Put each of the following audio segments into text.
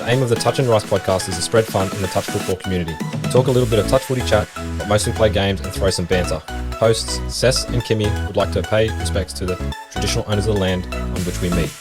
aim of the Touch and Rice podcast is to spread fun in the touch football community. We talk a little bit of touch footy chat, but mostly play games and throw some banter. Hosts Cess and Kimmy would like to pay respects to the traditional owners of the land on which we meet.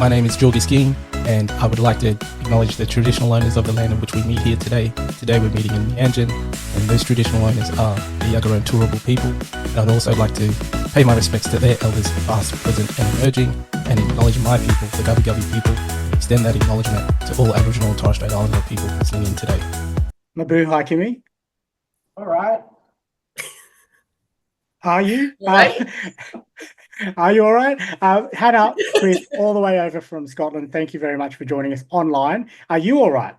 My name is Jorgie Skiing, and I would like to acknowledge the traditional owners of the land on which we meet here today. Today we're meeting in Meanjin, and those traditional owners are the Yagara and Turrbal people. And I'd also like to pay my respects to their elders, past, present and emerging, and acknowledge my people, the Gubbi Gubbi people. Extend that acknowledgement to all Aboriginal and Torres Strait Islander people listening in today. Mabu, hi Kimmy. All right. Are you? Right. Are you all right? Hand up, Chris, all the way over from Scotland. Thank you very much for joining us online. Are you all right?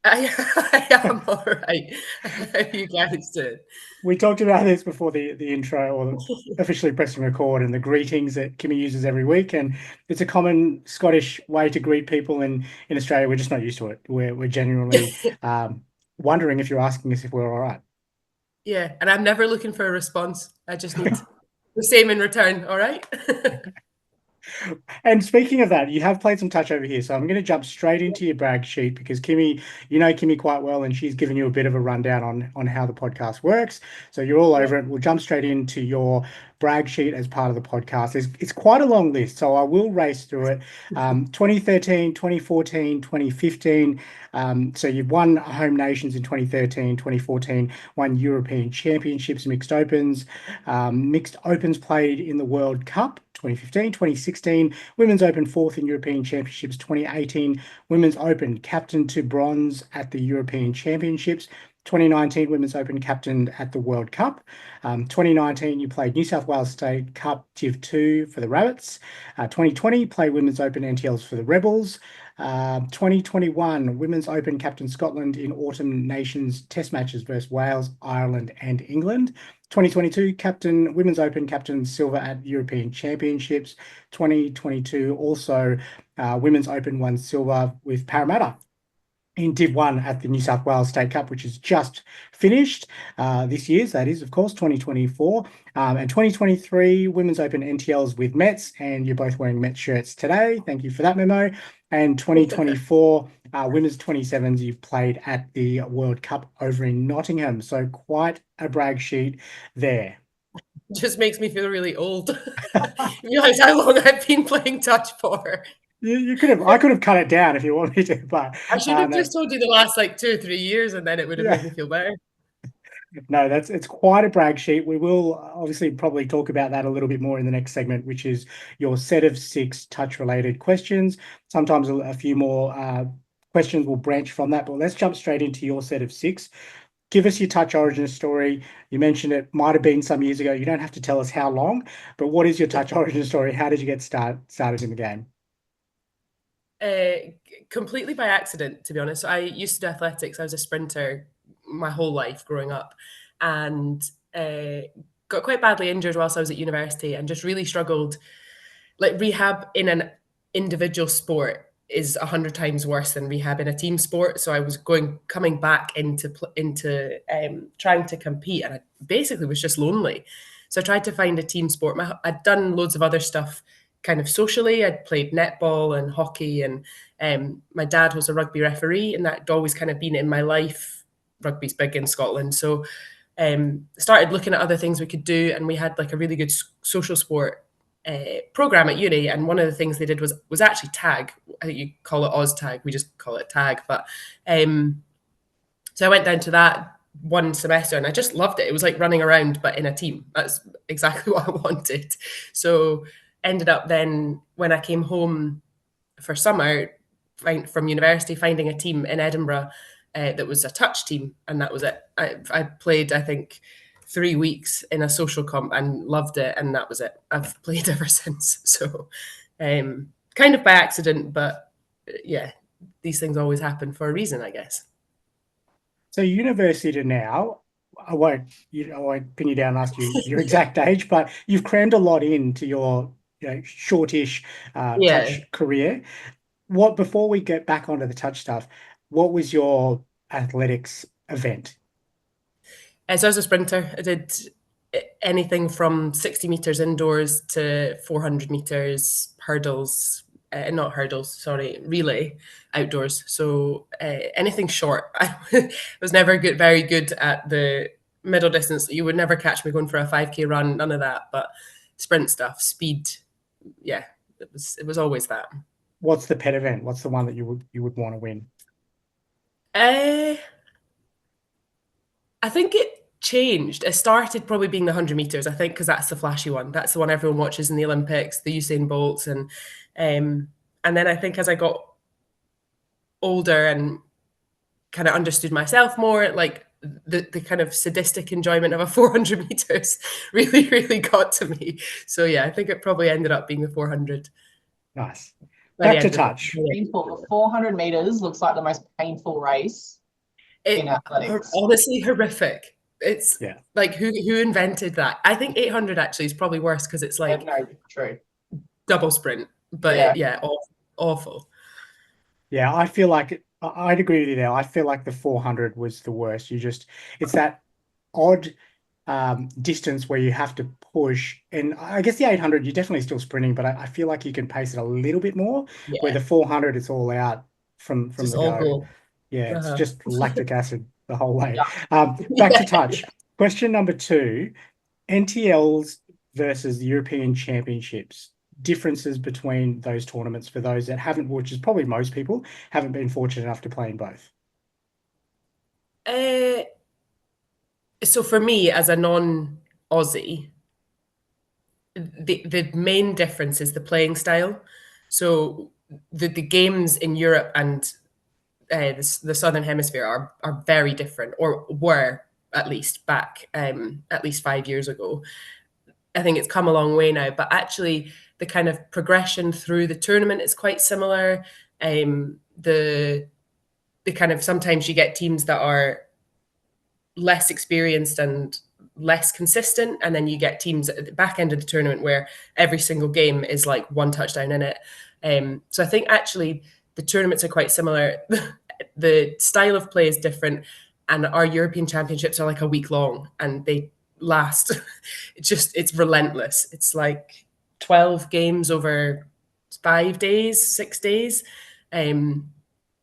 I am all right. How are you guys doing? We talked about this before the intro, or officially pressing record, and the greetings that Kimmy uses every week. And it's a common Scottish way to greet people in Australia. We're just not used to it. We're genuinely wondering if you're asking us if we're all right. Yeah, and I'm never looking for a response. I just need the same in return, all right? And speaking of that, you have played some touch over here, so I'm going to jump straight into your brag sheet because Kimmy, you know Kimmy quite well, and she's given you a bit of a rundown on how the podcast works. So you're all over it. We'll jump straight into your brag sheet as part of the podcast. It's quite a long list, so I will race through it. 2013, 2014, 2015. So you've won Home Nations in 2013, 2014, won European Championships, Mixed Opens, Mixed Opens played in the World Cup, 2015, 2016, Women's Open fourth in European Championships, 2018, Women's Open captain to bronze at the European Championships, 2019 Women's Open captain at the World Cup. 2019 you played New South Wales State Cup Div 2 for the Rabbits. 2020 played Women's Open NTLs for the Rebels. 2021 Women's Open captain Scotland in Autumn Nations Test matches versus Wales, Ireland and England. 2022 captain Women's Open captain silver at European Championships. 2022 also Women's Open won silver with Parramatta in Div 1 at the New South Wales State Cup, which is just finished this year's, that is, of course, 2024. And 2023 Women's Open NTLs with Mets, and you're both wearing Mets shirts today. Thank you for that memo. And 2024 Women's 27s you've played at the World Cup over in Nottingham. So quite a brag sheet there. Just makes me feel really old. You realize how long I've been playing touch for. I could have cut it down if you want me to, but I should have just told you the last 2 or 3 years, and then it would have made me feel better. No, it's quite a brag sheet. We will obviously probably talk about that a little bit more in the next segment, which is your set of 6 touch-related questions. Sometimes a few more questions will branch from that, but let's jump straight into your set of 6. Give us your touch origin story. You mentioned it might have been some years ago. You don't have to tell us how long, but what is your touch origin story? How did you get started in the game? Completely by accident, to be honest. I used to do athletics. I was a sprinter my whole life growing up, and got quite badly injured whilst I was at university and just really struggled. Like, rehab in an individual sport is 100 times worse than rehab in a team sport. So I was coming back into trying to compete, and I basically was just lonely. So I tried to find a team sport. I'd done loads of other stuff kind of socially. I'd played netball and hockey, and my dad was a rugby referee, and that'd always kind of been in my life. Rugby's big in Scotland. So started looking at other things we could do, and we had a really good social sport program at uni, and one of the things they did was actually tag. I think you call it Oz tag, we just call it tag. But so I went down to that one semester, and I just loved it. It was like running around but in a team. That's exactly what I wanted. So ended up then, when I came home for summer from university, finding a team in Edinburgh that was a touch team, and that was it. I played, I think, 3 weeks in a social comp and loved it, and that was it. I've played ever since. So kind of by accident, but yeah, these things always happen for a reason, I guess. So university now, I won't pin you down and ask you your exact age, but you've crammed a lot into your shortish touch career. Before we get back onto the touch stuff, what was your athletics event? So I was a sprinter. I did anything from 60 meters indoors to 400 meters hurdles, not hurdles, sorry, relay outdoors. So anything short. I was never very good at the middle distance. You would never catch me going for a 5K run, none of that. But sprint stuff, speed, yeah, it was always that. What's the pet event? What's the one that you would want to win? I think it changed. It started probably being the 100 meters, I think, because that's the flashy one. That's the one everyone watches in the Olympics, the Usain Bolts. And then I think as I got older and kind of understood myself more, like the kind of sadistic enjoyment of a 400 meters really, really got to me. So yeah, I think it probably ended up being the 400. Nice. Back to touch. Painful. The 400 meters looks like the most painful race in athletics. Honestly, horrific. It's Yeah. like who invented that? I think 800 actually is probably worse because it's like True. double sprint. But yeah awful. Yeah, I feel like I'd agree with you there. I feel like the 400 was the worst. It's that odd distance where you have to push. And I guess the 800, you're definitely still sprinting, but I feel like you can pace it a little bit more. Yeah. Where the 400, it's all out from Just the all go. go. Yeah, it's just lactic acid the whole way. Yeah. Back to touch. Question number 2, NTLs versus the European Championships. Differences between those tournaments for those that haven't, which is probably most people, haven't been fortunate enough to play in both. So for me, as a non-Aussie, the main difference is the playing style. So the games in Europe and the Southern Hemisphere are very different, or were at least back at least 5 years ago. I think it's come a long way now, but actually the kind of progression through the tournament is quite similar. The kind of, sometimes you get teams that are less experienced and less consistent, and then you get teams at the back end of the tournament where every single game is like one touchdown in it. So I think actually the tournaments are quite similar. The style of play is different, and our European Championships are like a week long and they last it's relentless. It's like 12 games over 5 days, 6 days.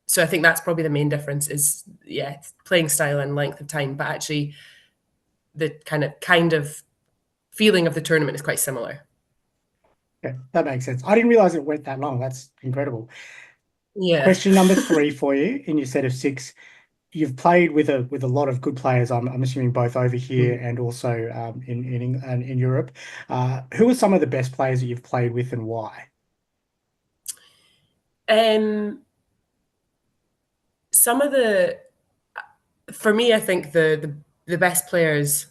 So I think that's probably the main difference is, playing style and length of time, but actually the kind of feeling of the tournament is quite similar. Okay, that makes sense. I didn't realize it went that long. That's incredible. Yeah. Question number 3 for you in your set of 6. You've played with a lot of good players. I'm assuming both over here and also in Europe. Who are some of the best players that you've played with, and why? Some of for me, I think the best players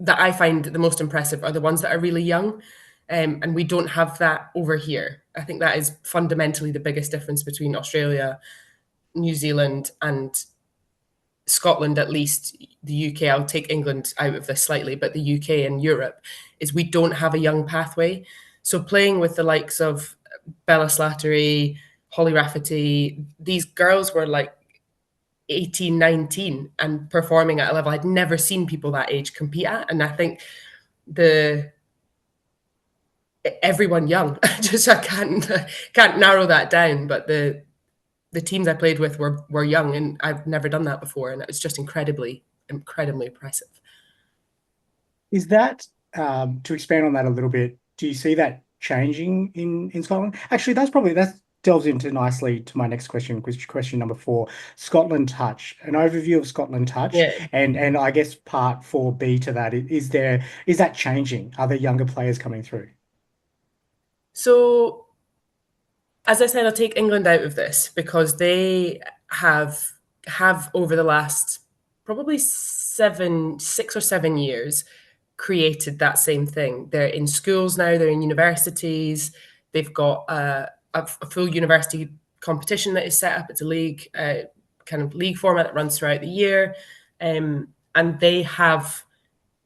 that I find the most impressive are the ones that are really young. And we don't have that over here. I think that is fundamentally the biggest difference between Australia, New Zealand, and Scotland, at least. The UK, I'll take England out of this slightly, but the UK and Europe is we don't have a young pathway. So playing with the likes of Bella Slattery, Holly Rafferty, these girls were like 18, 19 and performing at a level I'd never seen people that age compete at. And I think everyone young, I can't narrow that down, but the teams I played with were young, and I've never done that before, and it was just incredibly impressive. Is that, to expand on that a little bit, do you see that changing in Scotland? Actually, that delves into nicely to my next question, question number 4, Scotland Touch. An overview of Scotland Touch, and I guess part 4B to that, is that changing? Are there younger players coming through? So, as I said, I'll take England out of this because they have over the last probably 6 or 7 years created that same thing. They're in schools now, they're in universities, they've got a full university competition that is set up. It's a league, kind of league format that runs throughout the year. And they have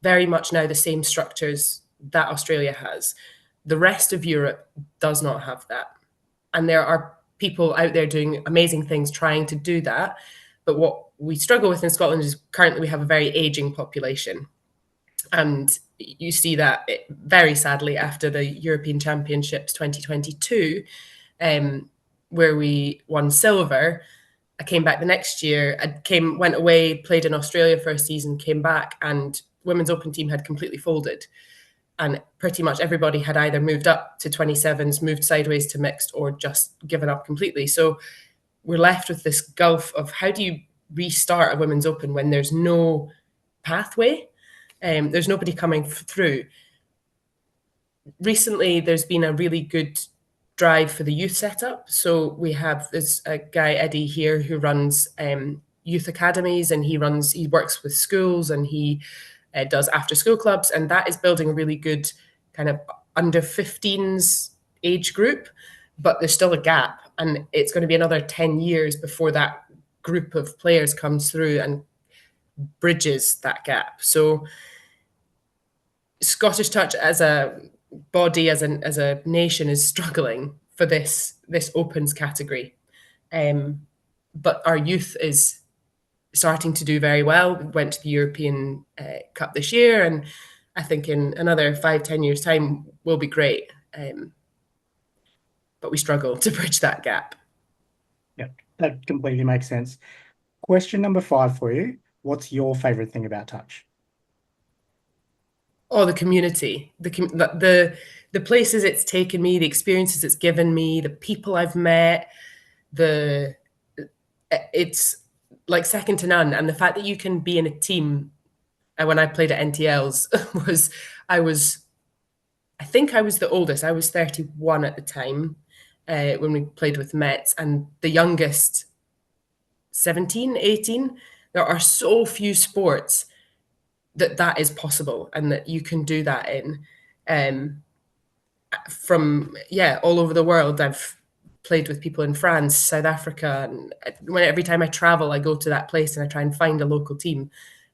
very much now the same structures that Australia has. The rest of Europe does not have that. And there are people out there doing amazing things trying to do that. But what we struggle with in Scotland is currently we have a very aging population. And you see that very sadly after the European Championships 2022, where we won silver. I came back the next year. Went away, played in Australia for a season, came back, and Women's Open team had completely folded. And pretty much everybody had either moved up to 27s, moved sideways to mixed, or just given up completely. So we're left with this gulf of how do you restart a Women's Open when there's no pathway? There's nobody coming through. Recently, there's been a really good drive for the youth setup. So we have this guy, Eddie, here who runs youth academies, and he works with schools, and he does after school clubs. And that is building a really good kind of under 15s age group, but there's still a gap. And it's going to be another 10 years before that group of players comes through and bridges that gap. So Scottish Touch as a body, as a nation, is struggling for this opens category. But our youth is starting to do very well. We went to the European Cup this year, and I think in another 5-10 years' time we'll be great. But we struggle to bridge that gap. Yeah, that completely makes sense. Question number 5 for you. What's your favourite thing about touch? Oh, the community, the places it's taken me, the experiences it's given me, the people I've met, it's like second to none. And the fact that you can be in a team, when I played at NTLs, I think I was the oldest. I was 31 at the time when we played with Mets, and the youngest 17, 18. There are so few sports that is possible, and that you can do that in. From all over the world. I've played with people in France, South Africa, and every time I travel, I go to that place and I try and find a local team.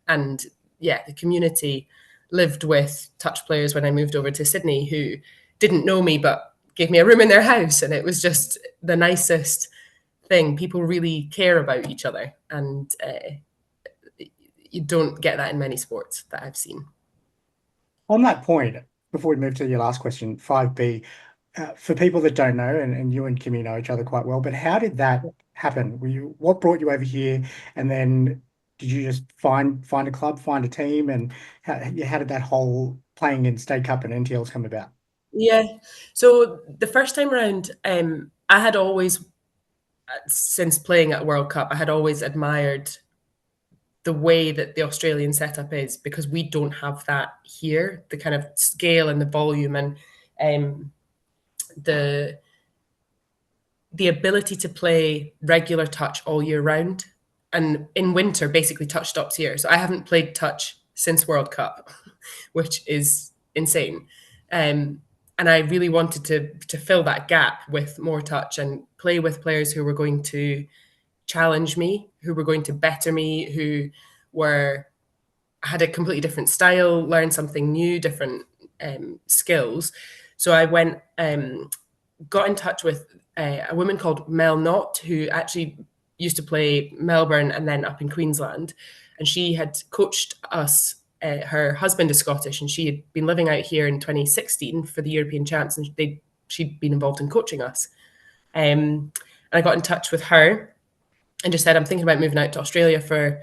And the community lived with touch players when I moved over to Sydney who didn't know me but gave me a room in their house, and it was just the nicest thing. People really care about each other, and you don't get that in many sports that I've seen. On that point, before we move to your last question, 5B, for people that don't know, and you and Kimmy know each other quite well, but how did that happen? What brought you over here, and then did you just find a club, find a team, and how did that whole playing in State Cup and NTLs come about? Yeah, so the first time around, I had always, since playing at World Cup, I had always admired the way that the Australian setup is, because we don't have that here, the kind of scale and the volume and the ability to play regular touch all year round. And in winter, basically touch stops here. So I haven't played touch since World Cup, which is insane. And I really wanted to fill that gap with more touch and play with players who were going to challenge me, who were going to better me, who had a completely different style, learn something new, different skills. So I went, got in touch with a woman called Mel Knott, who actually used to play Melbourne and then up in Queensland. And she had coached us. Her husband is Scottish, and she had been living out here in 2016 for the European Champs, and she'd been involved in coaching us. And I got in touch with her and just said, I'm thinking about moving out to Australia for,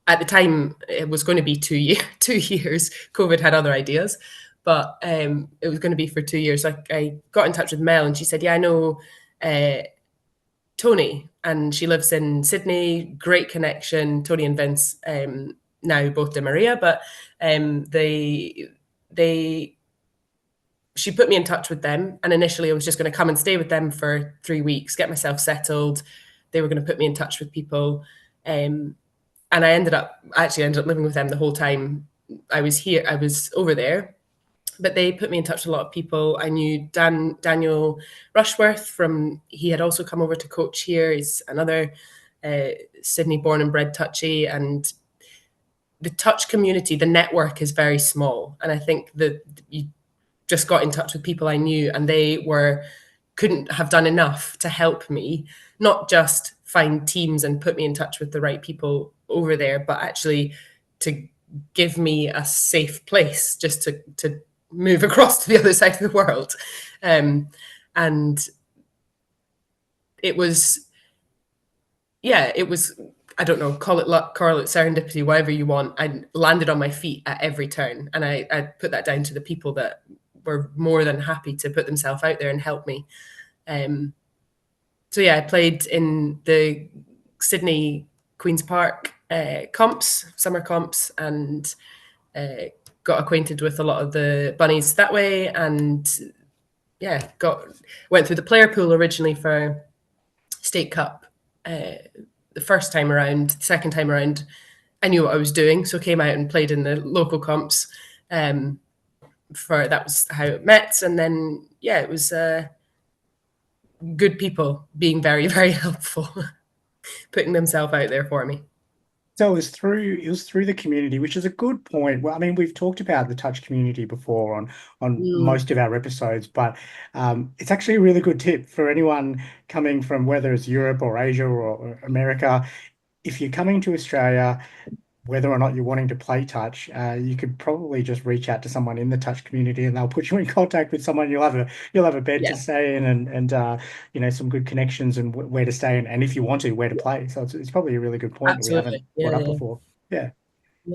at the time, it was going to be 2 years. COVID had other ideas, but it was going to be for 2 years. So I got in touch with Mel, and she said, I know Tony, and she lives in Sydney, great connection, Tony and Vince, now both de Maria, but she put me in touch with them. And initially I was just going to come and stay with them for 3 weeks, get myself settled. They were going to put me in touch with people. And I ended up living with them the whole time I was over there. But they put me in touch with a lot of people. I knew Daniel Rushworth he had also come over to coach here. He's another Sydney born and bred touchy, and the touch community, the network is very small. And I think that you just got in touch with people I knew, and they couldn't have done enough to help me, not just find teams and put me in touch with the right people over there, but actually to give me a safe place just to move across to the other side of the world. And it was, I don't know, call it luck, call it serendipity, whatever you want. I landed on my feet at every turn. And I put that down to the people that were more than happy to put themselves out there and help me. So yeah, I played in the Sydney Queen's Park summer comps, and got acquainted with a lot of the bunnies that way. And yeah, went through the player pool originally for State Cup. The first time around, the second time around, I knew what I was doing, so came out and played in the local comps. That was how it met, and then yeah, it was good people being very, very helpful, putting themselves out there for me. So it was through the community, which is a good point. Well, I mean, we've talked about the touch community before on most of our episodes, but it's actually a really good tip for anyone coming from, whether it's Europe or Asia or America. If you're coming to Australia, whether or not you're wanting to play touch, you could probably just reach out to someone in the touch community, and they'll put you in contact with someone. You'll have a bed to stay in, and some good connections and where to stay, and if you want to, where to play. So it's probably a really good point. Absolutely. That we haven't brought up before. Yeah.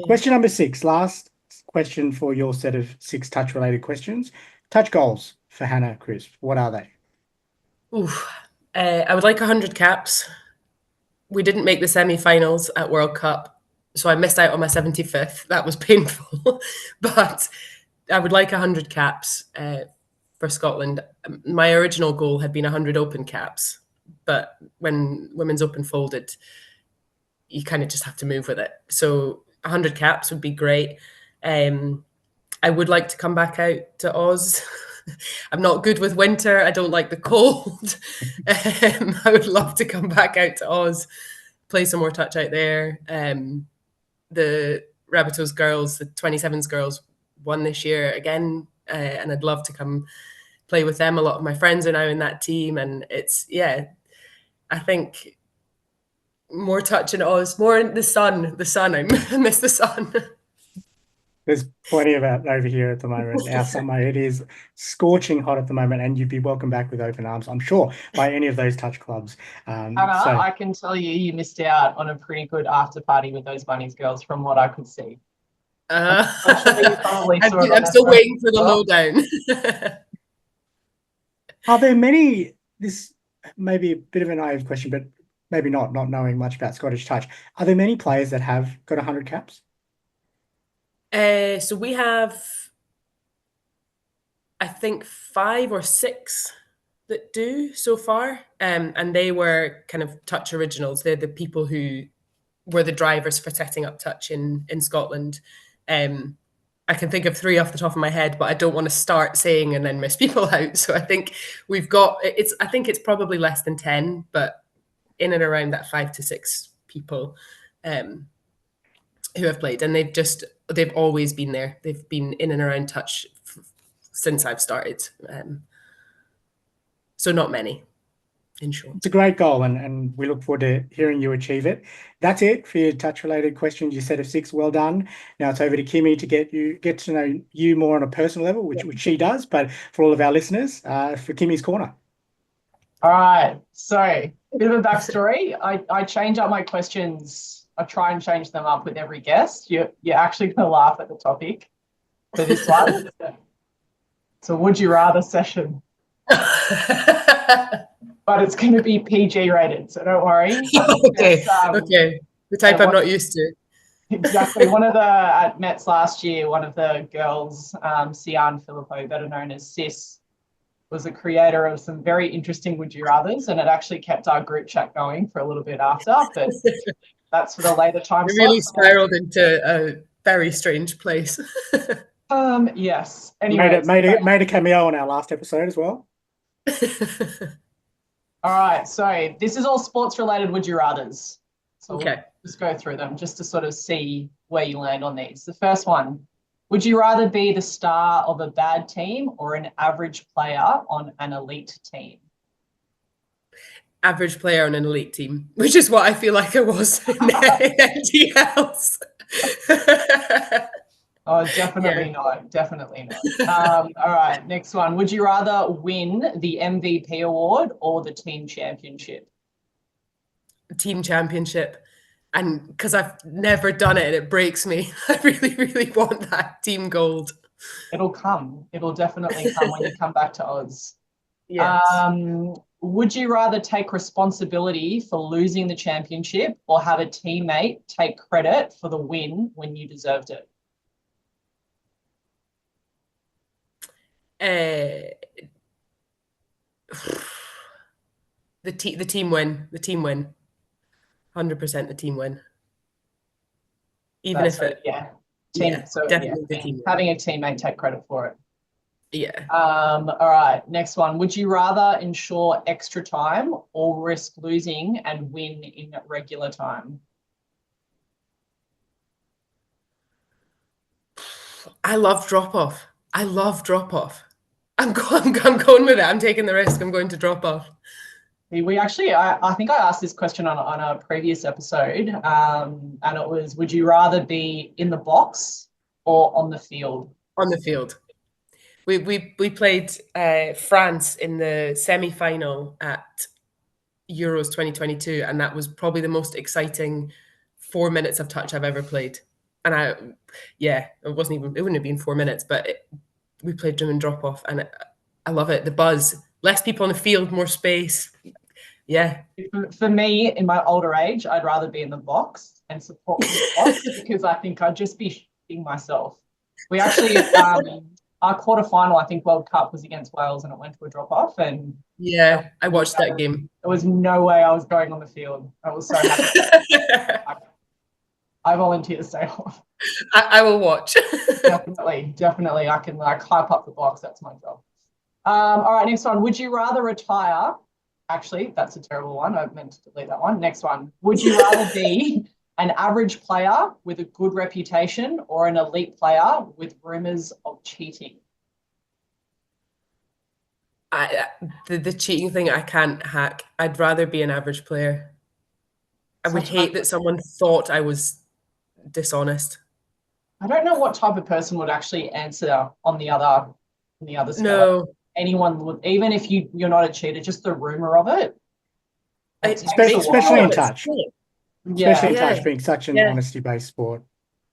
Question number 6, last question for your set of 6 touch related questions. Touch goals for Hannah Chrisp. What are they? I would like 100 caps. We didn't make the semi-finals at World Cup, so I missed out on my 75th. That was painful. But I would like 100 caps for Scotland. My original goal had been 100 Open caps, but when Women's Open folded, you kind of just have to move with it. So 100 caps would be great. I would like to come back out to Oz. I'm not good with winter. I don't like the cold. I would love to come back out to Oz, play some more touch out there. The Rabbitohs girls, the 27s girls, won this year again, and I'd love to come play with them. A lot of my friends are now in that team, and I think more touch in Oz, more in the sun. I miss the sun. There's plenty of it over here at the moment. Our summer, it is scorching hot at the moment, and you'd be welcome back with open arms, I'm sure, by any of those touch clubs. Hannah, I can tell you missed out on a pretty good after party with those bunnies girls from what I could see. I'm still waiting for the lowdown. Are there many, this may be a bit of a naive question, but maybe not knowing much about Scottish touch, are there many players that have got 100 caps? So we have, I think, 5 or 6 that do so far, and they were kind of touch originals. They're the people who were the drivers for setting up touch in Scotland. I can think of 3 off the top of my head, but I don't want to start saying and then miss people out. So I think we've got I think it's probably less than 10, but in and around that 5 to 6 people who have played, and they've always been there. They've been in and around touch since I've started. So not many, in short. It's a great goal, and we look forward to hearing you achieve it. That's it for your touch-related questions, your set of 6. Well done. Now it's over to Kimmy to get to know you more on a personal level, which she does, but for all of our listeners, for Kimmy's Corner. All right. So a bit of a backstory. I change up my questions. I try and change them up with every guest. You're actually going to laugh at the topic for this one. So would you rather session? But it's going to be PG rated, so don't worry. Okay. The type I'm not used to. Exactly. At Mets last year, one of the girls, Sian Filippo, better known as Cess, was the creator of some very interesting would you rathers, and it actually kept our group chat going for a little bit after, but that's for the later time. It really spiraled into a very strange place. Yes. Anyway, made a cameo on our last episode as well. All right, so this is all sports related would you rathers. So okay. We'll just go through them just to sort of see where you land on these. The first one, would you rather be the star of a bad team or an average player on an elite team? Average player on an elite team, which is what I feel like I was in NTLs. Oh, definitely not. Definitely not. All right, next one. Would you rather win the MVP award or the team championship? Team championship. And because I've never done it and it breaks me, I really, really want that team gold. It'll come. It'll definitely come when you come back to Oz. Yes. Would you rather take responsibility for losing the championship or have a teammate take credit for the win when you deserved it? The team win. The team win. 100% the team win. Even if it, yeah, team. yeah, So definitely yeah, the team win. having a teammate take credit for it. Yeah. All right, next one. Would you rather ensure extra time or risk losing and win in regular time? I love drop off. I love drop off. I'm going with it. I'm taking the risk. I'm going to drop off. We actually, I think I asked this question on a previous episode, and it was, would you rather be in the box or on the field? On the field. We played France in the semi-final at Euros 2022, and that was probably the most exciting 4 minutes of touch I've ever played. And it wouldn't have been 4 minutes, but we played German drop off, and I love it. The buzz, less people on the field, more space. Yeah. For me, in my older age, I'd rather be in the box and support the box because I think I'd just be shitting myself. We actually, our quarterfinal, I think World Cup was against Wales, and it went to a drop off. And yeah, I watched that game. There was no way I was going on the field. I was so happy. I volunteer to stay off. I will watch. Definitely. I can hype up the box. That's my job. All right, next one. Would you rather retire? Actually, that's a terrible one. I meant to delete that one. Next one. Would you rather be an average player with a good reputation or an elite player with rumors of cheating? The cheating thing I can't hack. I'd rather be an average player. I would hate that someone thought I was dishonest. I don't know what type of person would actually answer on the other side. No. Anyone would, even if you're not a cheater, just the rumor of it. Especially in touch. Yeah. Especially in touch being such an honesty-based sport.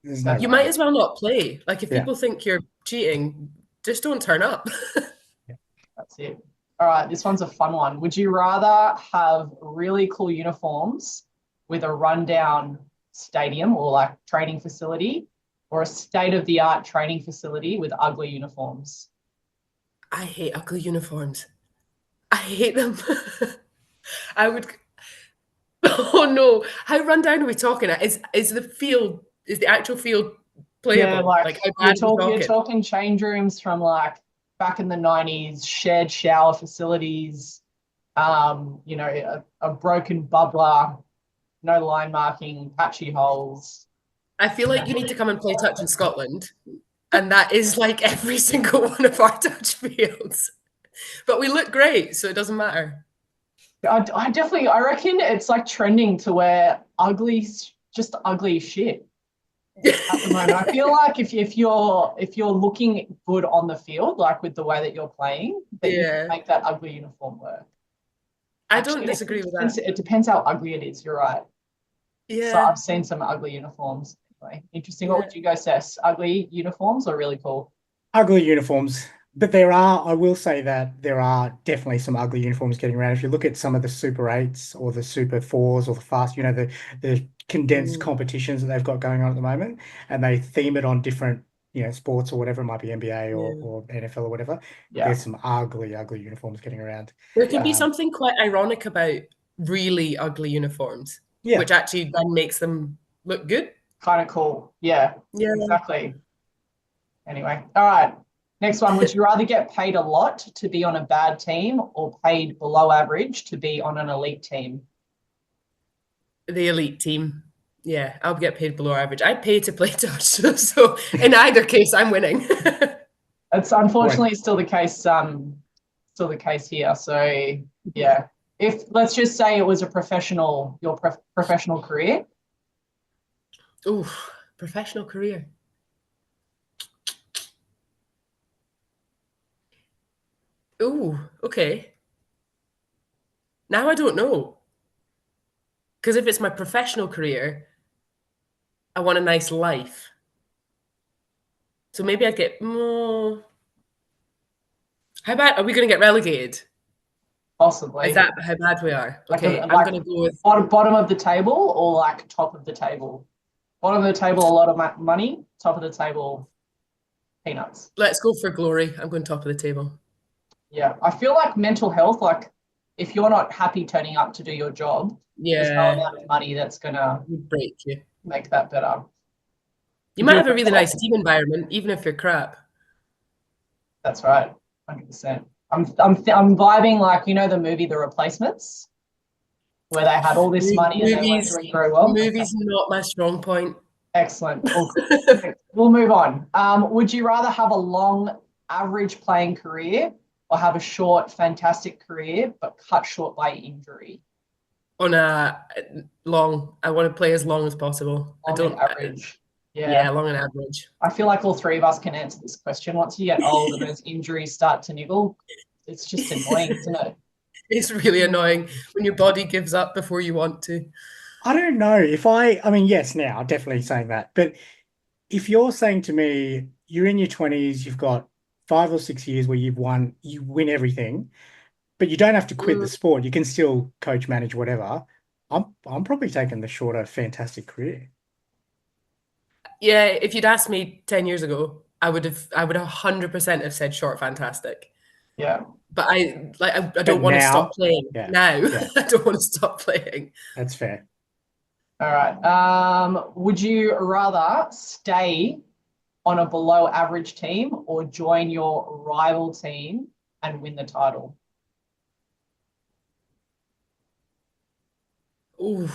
You might as well not play. Like if people think you're cheating, just don't turn up. That's it. All right, this one's a fun one. Would you rather have really cool uniforms with a rundown stadium or like training facility, or a state-of-the-art training facility with ugly uniforms? I hate ugly uniforms. I hate them. I would. Oh no! How run down are we talking? Is the actual field playable? Yeah, like how bad you're talking change rooms from like back in the 90s, shared shower facilities, a broken bubbler, no line marking, patchy holes. I feel like you need to come and play touch in Scotland, and that is like every single one of our touch fields. But we look great, so it doesn't matter. I reckon it's like trending to wear just ugly shit at the moment. I feel like if you're looking good on the field, like with the way that you're playing, that you can make that ugly uniform work. I don't disagree with that. It depends how ugly it is. You're right. Yeah. So I've seen some ugly uniforms. Anyway, interesting. What would you go, Cess? Ugly uniforms or really cool? Ugly uniforms. But I will say that there are definitely some ugly uniforms getting around. If you look at some of the Super 8s or the Super 4s or the fast, the condensed competitions that they've got going on at the moment, and they theme it on different, sports or whatever, it might be NBA or NFL or whatever. Yeah. There's some ugly uniforms getting around. There can be something quite ironic about really ugly uniforms, which actually then makes them look good. Kind of cool. Yeah, exactly. Anyway, all right. Next one, would you rather get paid a lot to be on a bad team or paid below average to be on an elite team? The elite team. Yeah, I'll get paid below average. I pay to play touch, so in either case, I'm winning. It's unfortunately still the case. Still the case here. So yeah, if let's just say it was your professional career. Oof. Professional career. Ooh, okay. Now I don't know. Because if it's my professional career, I want a nice life. So maybe I'd get more. How bad are we going to get relegated? Possibly. Is that how bad we are? Like Okay, a- I'm like- going to go with. Bottom of the table or like top of the table? Bottom of the table, a lot of money. Top of the table, peanuts. Let's go for glory. I'm going top of the table. Yeah, I feel like mental health, like if you're not happy turning up to do your job, there's no Yeah, amount of money that's gonna would break you. make that better. You might have a really nice team environment, even if you're crap. That's right, 100%. I'm vibing like, you know, the movie The Replacements, where they had all this money and they weren't doing very well. Movies not my strong point. Excellent. We'll move on. Would you rather have a long, average playing career or have a short, fantastic career but cut short by injury? On a long, I want to play as long as possible. Long I don't and average. Yeah, long and average. I feel like all three of us can answer this question. Once you get old and those injuries start to niggle, it's just annoying, isn't it? It's really annoying when your body gives up before you want to. I don't know if I mean, yes, now definitely saying that, but if you're saying to me, you're in your 20s, you've got 5 or 6 years where you win everything, but you don't have to quit the sport. You can still coach, manage, whatever. I'm probably taking the shorter, fantastic career. Yeah, if you'd asked me 10 years ago, I would have 100% have said short fantastic. Yeah. But I don't want to stop playing now. Yeah. I don't want to stop playing. That's fair. All right. Would you rather stay on a below average team or join your rival team and win the title? Ooh.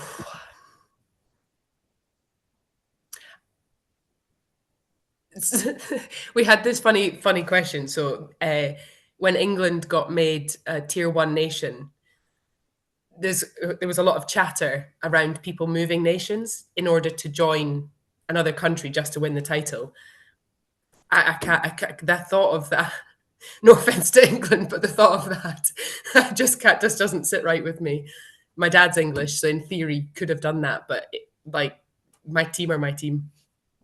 We had this funny question. So when England got made a tier 1 nation, there was a lot of chatter around people moving nations in order to join another country just to win the title. I can't that thought of that. No offense to England, but the thought of that just doesn't sit right with me. My dad's English, so in theory could have done that, but my team are my team.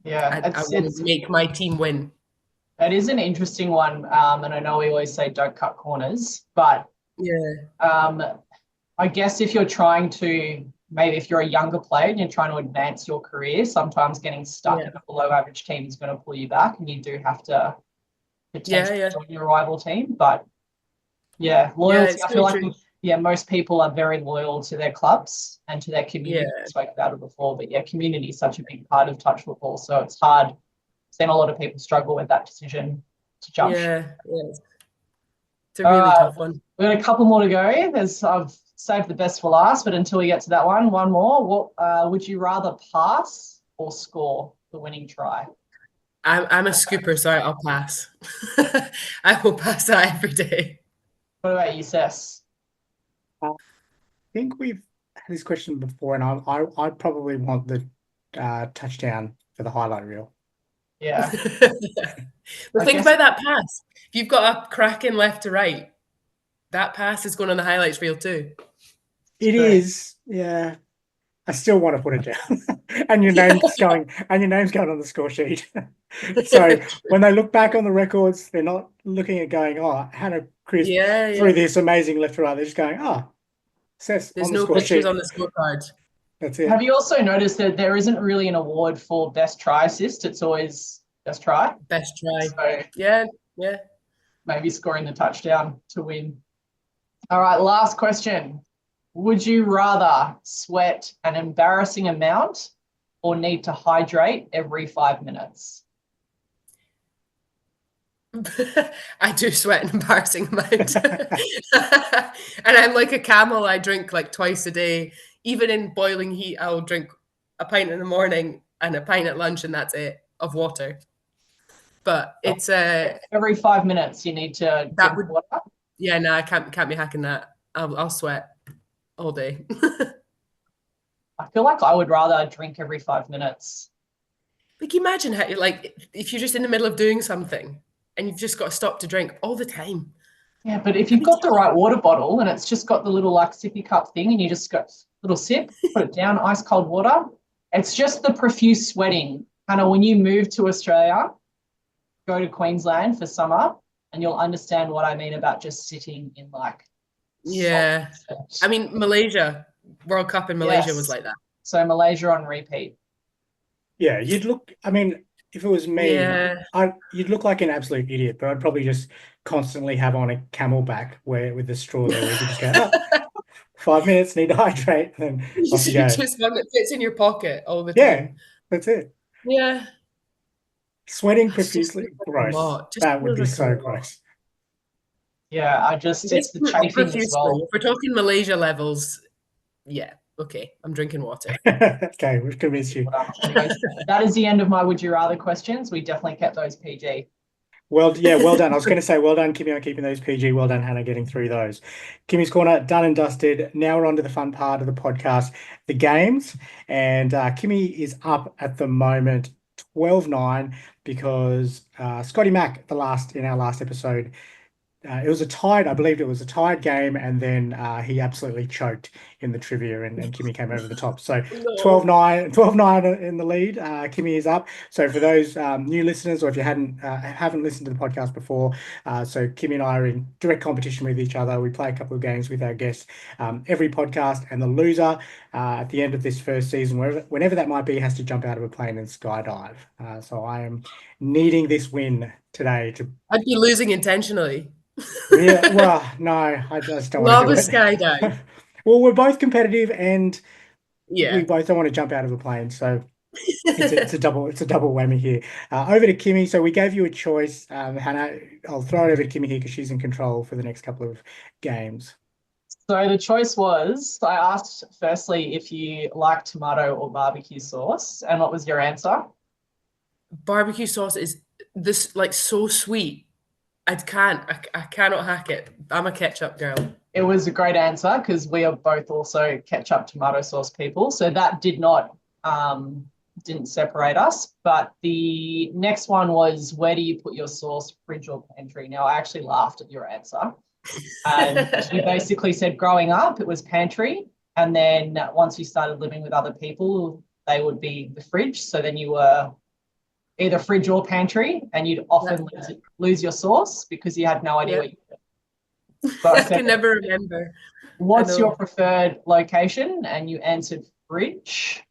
Yeah, I want to make my team win. It is an interesting one, and I know we always say don't cut corners, but I guess if you're trying to, maybe if you're a younger player and you're trying to advance your career, sometimes getting stuck in a below average team is going to pull you back, and you do have to potentially join your rival team. But loyalty. I feel like most people are very loyal to their clubs and to their community. I spoke about it before, but community is such a big part of touch football, so it's hard. I've seen a lot of people struggle with that decision to jump. It's a really tough one. We've got a couple more to go. I've saved the best for last, but until we get to that one more. What would you rather pass or score the winning try? I'm a scooper, so I'll pass. I will pass that every day. What about you, Cess? I think we've had this question before, and I'd probably want the touchdown for the highlight reel. Yeah. But think about that pass. If you've got a cracking left to right, that pass is going on the highlights reel too. It is, yeah. I still want to put it down, and your name's going on the score sheet. So when they look back on the records, they're not looking at going, "Oh, Hannah Chrisp threw this amazing left to right." They're just going, "Oh, Cess." There's on the no score pictures sheet. on the scorecard. That's it. Have you also noticed that there isn't really an award for best try assist? It's always best try. Best try. So yeah. Maybe scoring the touchdown to win. All right, last question. Would you rather sweat an embarrassing amount or need to hydrate every 5 minutes? I do sweat an embarrassing amount. And I'm like a camel. I drink like twice a day. Even in boiling heat, I'll drink a pint in the morning and a pint at lunch, and that's it, of water. But it's every 5 minutes you need to drink water. Yeah, no, I can't be hacking that. I'll sweat all day. I feel like I would rather drink every 5 minutes. Like, imagine how, like, if you're just in the middle of doing something and you've just got to stop to drink all the time. Yeah, but if you've got the right water bottle and it's just got the little like sippy cup thing and you just go little sip, put it down, ice cold water. It's just the profuse sweating. Kind of when you move to Australia, go to Queensland for summer, and you'll understand what I mean about just sitting in like. Yeah. I mean, Malaysia, World Cup in Malaysia was like that. So Malaysia on repeat. Yeah, you'd look. I mean, if it was me, Yeah. you'd look like an absolute idiot. But I'd probably just constantly have on a Camelback with the straw there, where you could just go, oh, 5 minutes, need to hydrate, and then off you go. Just one that fits in your pocket all the Yeah, time. that's it. Yeah. Sweating It's just profusely, like a gross. lot. Just That would feels be like a so lot. gross. Yeah, it's the chafing as profusely. well. If we're talking Malaysia levels, yeah, okay, I'm drinking water. Okay, we've convinced you. Anyways, that is the end of my would you rather questions. We definitely kept those PG. Well, yeah, well done. I was going to say, well done, Kimmy, on keeping those PG. Well done, Hannah, getting through those. Kimmy's Corner, done and dusted. Now we're on to the fun part of the podcast, the games. And Kimmy is up at the moment 12-9 because Scotty Mack, in our last episode, it was a tied, I believe it was a tied game, and then he absolutely choked in the trivia, and Kimmy came over the top. So 12-9 in the lead. Kimmy is up. So for those new listeners, or if you haven't listened to the podcast before, so Kimmy and I are in direct competition with each other. We play a couple of games with our guests every podcast, and the loser at the end of this first season, whenever that might be, has to jump out of a plane and skydive. So I am needing this win today to. I'd be losing intentionally. Yeah, well, no, I just don't want to do it. Skydive. Well, we're both competitive, and Yeah. we both don't want to jump out of a plane, so it's a double whammy here. Over to Kimmy. So we gave you a choice, Hannah. I'll throw it over to Kimmy here because she's in control for the next couple of games. So the choice was, I asked firstly if you like tomato or barbecue sauce, and what was your answer? Barbecue sauce is this like so sweet. I cannot hack it. I'm a ketchup girl. It was a great answer because we are both also ketchup tomato sauce people. So that didn't separate us. But the next one was, where do you put your sauce, fridge or pantry? Now, I actually laughed at your answer. And you basically said growing up, it was pantry. And then once you started living with other people, they would be the fridge. So then you were either fridge or pantry, and you'd often lose your sauce because you had no idea what you did. I can never remember. What's your preferred location? And you answered fridge.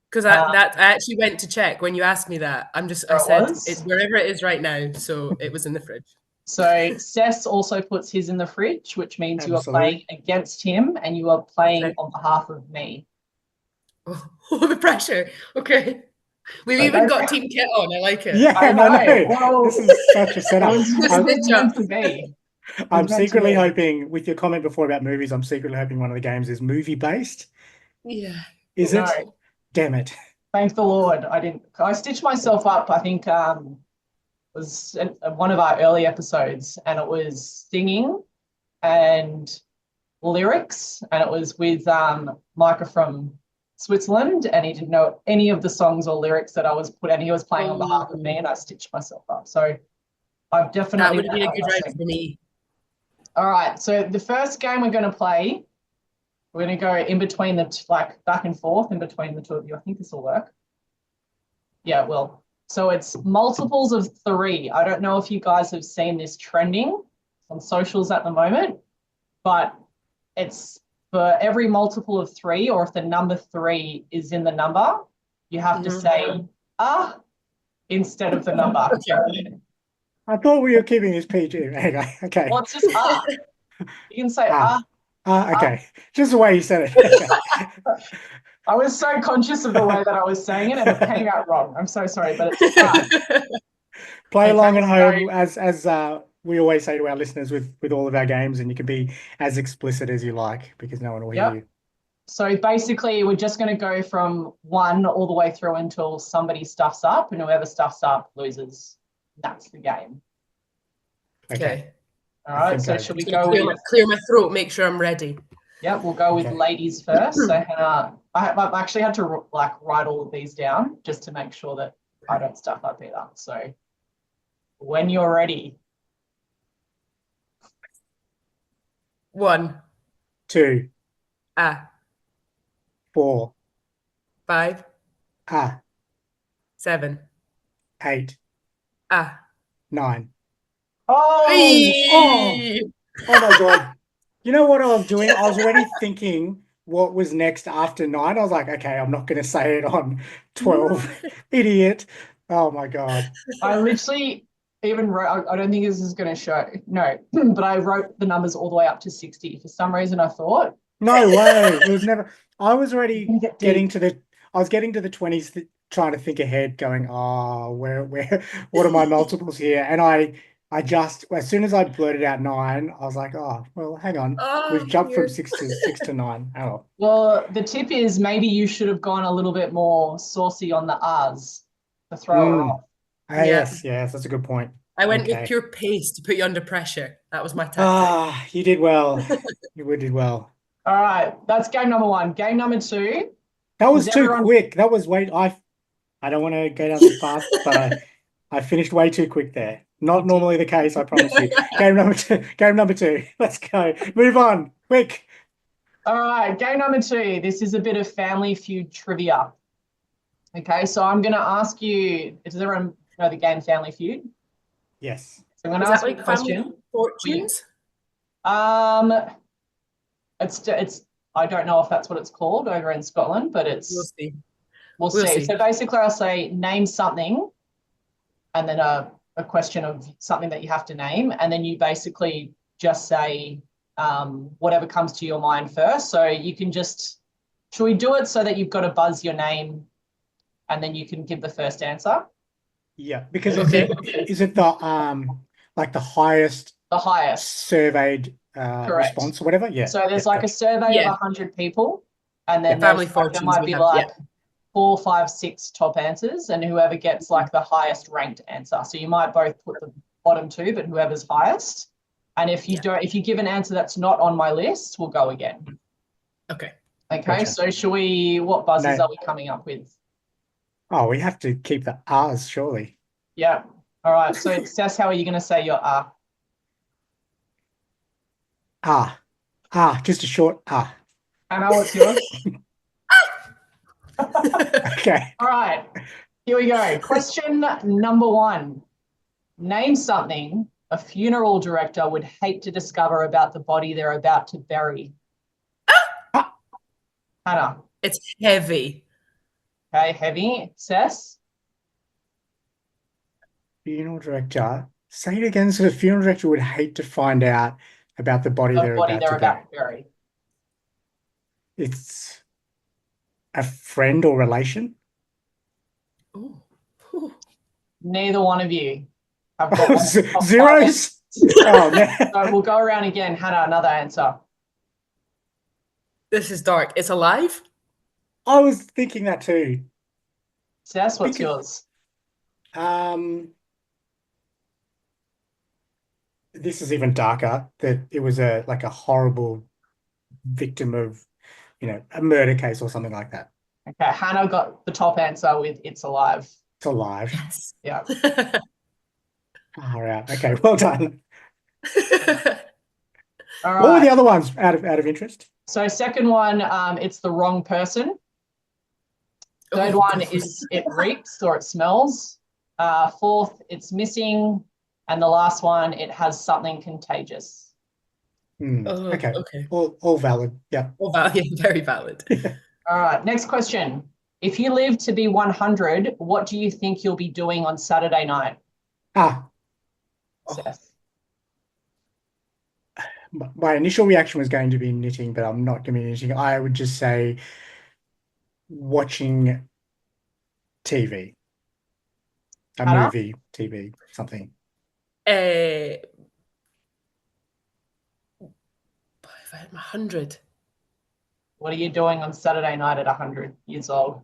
Because I actually went to check when you asked me that. I said it's wherever it is right now. So it was in the fridge. So Cess also puts his in the fridge, which means you are playing against him and you are playing on behalf of me. Oh, the pressure. Okay. We've even got Team Kit on. I like it. Yeah, I know. Well, this is such a setup. I'm secretly hoping, with your comment before about movies, I'm secretly hoping one of the games is movie-based. Yeah. Is it? Damn it. Thank the Lord. I stitched myself up, I think was one of our early episodes, and it was singing and lyrics, and it was with Micah from Switzerland, and he didn't know any of the songs or lyrics that I was and he was playing on behalf of me, and I stitched myself up. So I've definitely... That would be a good round for me. All right, so the first game we're going to play, we're going to go in between back and forth in between the two of you. I think this will work. Yeah, it will. So it's multiples of 3. I don't know if you guys have seen this trending on socials at the moment, but it's for every multiple of 3, or if the number 3 is in the number, you have to say instead of the number. Okay. I thought we were keeping this PG. Okay. Well, it's just You can say okay. Just the way you said it. I was so conscious of the way that I was saying it, and it came out wrong. I'm so sorry, but it's Play along at home, as we always say to our listeners with all of our games, and you can be as explicit as you like because no one will hear you. So basically, we're just going to go from 1 all the way through until somebody stuffs up, and whoever stuffs up loses. That's the game. Okay. All right. So should we go clear my throat? Make sure I'm ready. Yeah, we'll go with ladies first. So Hannah, I actually had to write all of these down just to make sure that I don't stuff up either. So when you're ready. 1, 2, ah, 4, 5, ah, 7, 8, ah. 9. Oh, Hey! Oh my God. You know what I was doing? I was already thinking what was next after 9. I was like, okay, I'm not going to say it on 12. Idiot. Oh my God. I literally even wrote, I don't think this is going to show, no, but I wrote the numbers all the way up to 60. For some reason, I thought, No way. It was never. I was already Gonna get getting deep. to the. I was getting to the 20s, trying to think ahead, going, oh, what are my multiples here? And I just, as soon as I blurted out 9, I was like, oh, well, hang on. Oh, We've jumped from weird. 6 to 9. Oh, well, the tip is maybe you should have gone a little bit more saucy on the R's to throw her off. Yeah. yes, that's a good point. I went Okay. with pure pace to put you under pressure. That was my tactic. Ah, you did well. You did well. All right, that's game number 1. Game number 2. That was Does too everyone- quick. That was way. I don't want to go down too fast, but I finished way too quick there. Not normally the case, I promise you. Game number 2. Game number 2. Let's go. Move on. Quick. All right, game number 2. This is a bit of Family Feud trivia. Okay, so I'm going to ask you, does everyone know the game Family Feud? Yes. So I'm going Is to that ask you like a Family question. Fortunes? It's I don't know if that's what it's called over in Scotland, but We'll it's see. we'll We'll see. see. So basically I'll say name something and then a question of something that you have to name, and then you basically just say whatever comes to your mind first. So you can just, should we do it so that you've got to buzz your name and then you can give the first answer? Yeah, because Okay. is it the like the highest The highest. surveyed Correct. response or whatever? Yeah. So there's Yeah, like a gotcha. survey Yeah. of 100 people, and then The Family there's, like, there Fortunes might we be have, like yeah. 4, 5, 6 top answers, and whoever gets like the highest ranked answer. So you might both put the bottom 2, but whoever's highest. And if you Yeah. if you give an answer that's not on my list, we'll go again. Okay. Okay. Gotcha. So what buzzers No. are we coming up with? Oh, we have to keep the R's, surely. Yeah. All right. So Cess, how are you going to say your R? Just a short ah. Hannah, what's yours? Okay. All right. Here we go. Question number 1. Name something a funeral director would hate to discover about the body they're about to bury. Hannah. It's heavy. Okay, heavy. Cess. Funeral director. Say it again. So the funeral director would hate to find out about the body The they're body about they're to about bury. to bury. It's a friend or relation. Ooh. Ooh. Neither one of you have got one of the top 5 Zeros. Oh man. So we'll go around again. Hannah, another answer. This is dark. It's alive? I was thinking that too. Cess, what's Because- yours? This is even darker. That it was a horrible victim of, a murder case or something like that. Okay, Hannah got the top answer with it's alive. It's alive. Yes. Yeah. All right. Okay. Well done. All What were the right. other ones out of interest? So second one, it's the wrong person. Third Oh, one God. is it reeks or it smells. Fourth, it's missing. And the last one, it has something contagious. Oh, Okay. okay. All valid. Yeah. Well, yeah, very valid. All right, next question. If you live to be 100, what do you think you'll be doing on Saturday night? Ah, Seth? my initial reaction was going to be knitting, but I'm not going to be knitting. I would just say watching TV, a Hannah? movie, TV, something. If I had 100, What are you doing on Saturday night at 100 years old?